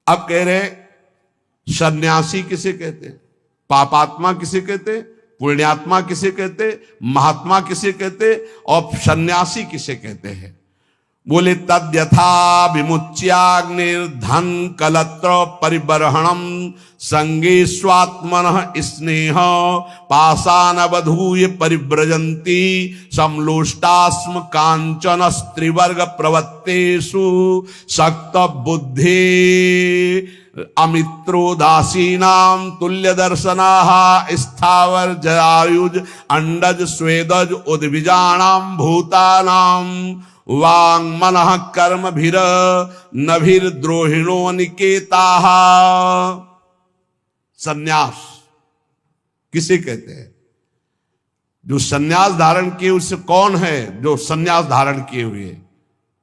अब कह रहे सन्यासी किसे कहते हैं, पापात्मा किसे कहते, पुण्यात्मा किसे कहते, महात्मा किसे कहते और सन्यासी किसे कहते हैं। बोले तद्यथा विमुच्याग्निर्धन कलत्र परिबर्हणम संगे स्वात्मनः स्नेह पाषाणवधूय परिव्रजन्ति समलोष्टास्म कांचन स्त्रीवर्ग प्रवत्तेषु शक्त बुद्धि अमित्रोदासीनां तुल्य दर्शनाः स्थावर जरायुज अंडज स्वेदज उद्भिजानां भूतानां वांग मनः कर्म भीर नभीर द्रोहिणो निकेताः। सन्यास किसे कहते हैं? जो सन्यास धारण किए उससे कौन है जो सन्यास धारण किए हुए,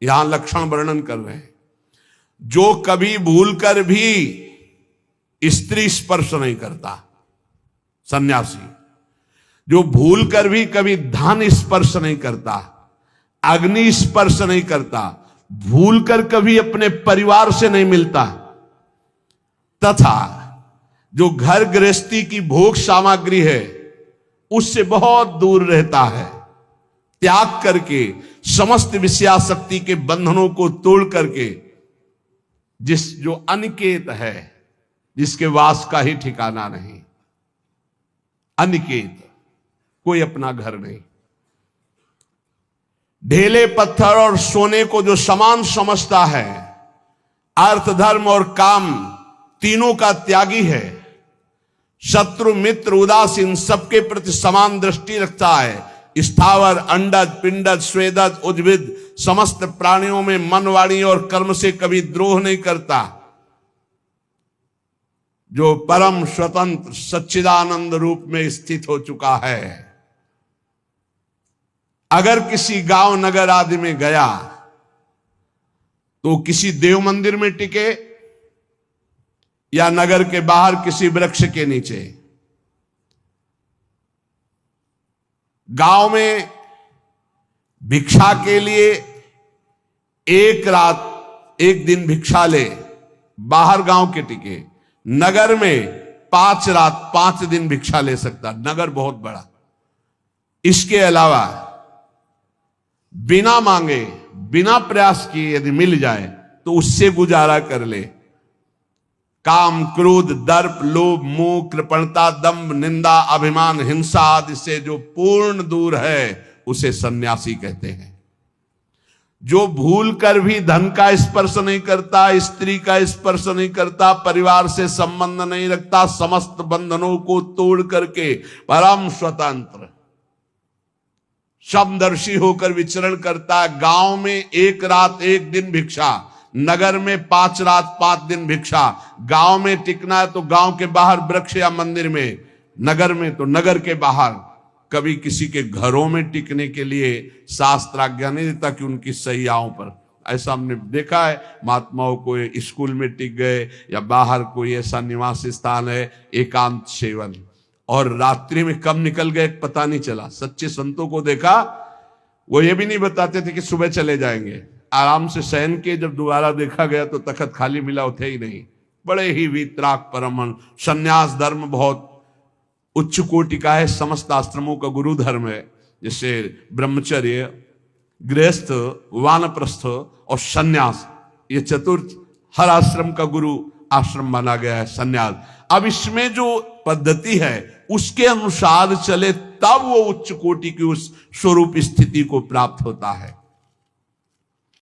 यहां लक्षण वर्णन कर रहे हैं। जो कभी भूलकर भी स्त्री स्पर्श नहीं करता, सन्यासी। जो भूलकर भी कभी धन स्पर्श नहीं करता, अग्नि स्पर्श नहीं करता, भूलकर कभी अपने परिवार से नहीं मिलता, तथा जो घर गृहस्थी की भोग सामग्री है उससे बहुत दूर रहता है, त्याग करके समस्त विषयासक्ति के बंधनों को तोड़ करके, जो अनिकेत है, जिसके वास का ही ठिकाना नहीं, अनिकेत, कोई अपना घर नहीं, ढेले पत्थर और सोने को जो समान समझता है, अर्थ धर्म और काम तीनों का त्यागी है, शत्रु मित्र उदासीन सबके प्रति समान दृष्टि रखता है, स्थावर अंडज पिंडज स्वेदज उद्भिद समस्त प्राणियों में मन वाणी और कर्म से कभी द्रोह नहीं करता, जो परम स्वतंत्र सच्चिदानंद रूप में स्थित हो चुका है। अगर किसी गांव नगर आदि में गया तो किसी देव मंदिर में टिके या नगर के बाहर किसी वृक्ष के नीचे। गांव में भिक्षा के लिए एक रात एक दिन भिक्षा ले, बाहर गांव के टिके। नगर में 5 रात 5 दिन भिक्षा ले सकता, नगर बहुत बड़ा। इसके अलावा बिना मांगे बिना प्रयास किए यदि मिल जाए तो उससे गुजारा कर ले। काम क्रोध दर्प लोभ मोह कृपणता दंभ निंदा अभिमान हिंसा आदि से जो पूर्ण दूर है उसे सन्यासी कहते हैं। जो भूल कर भी धन का स्पर्श नहीं करता, स्त्री का स्पर्श नहीं करता, परिवार से संबंध नहीं रखता, समस्त बंधनों को तोड़ करके परम स्वतंत्र समदर्शी होकर विचरण करता। गांव में 1 रात 1 दिन भिक्षा, नगर में 5 रात 5 दिन भिक्षा। गांव में टिकना है तो गांव के बाहर वृक्ष या मंदिर में, नगर में तो नगर के बाहर। कभी किसी के घरों में टिकने के लिए शास्त्र आज्ञा नहीं देता कि उनकी सैयाओं पर। ऐसा हमने देखा है, महात्माओं को स्कूल में टिक गए या बाहर कोई ऐसा निवास स्थान है, एकांत सेवन, और रात्रि में कब निकल गए पता नहीं चला। सच्चे संतों को देखा, वो ये भी नहीं बताते थे कि सुबह चले जाएंगे, आराम से शयन के जब दोबारा देखा गया तो तखत खाली मिला, उठे ही नहीं। बड़े ही वीतराग परमहंस। संन्यास धर्म बहुत उच्च कोटि का है, समस्त आश्रमों का गुरु धर्म है। जैसे ब्रह्मचर्य, गृहस्थ, वानप्रस्थ और संन्यास, ये चतुर्थ हर आश्रम का गुरु आश्रम माना गया है संन्यास। अब इसमें जो पद्धति है उसके अनुसार चले तब वो उच्च कोटि की उस स्वरूप स्थिति को प्राप्त होता है।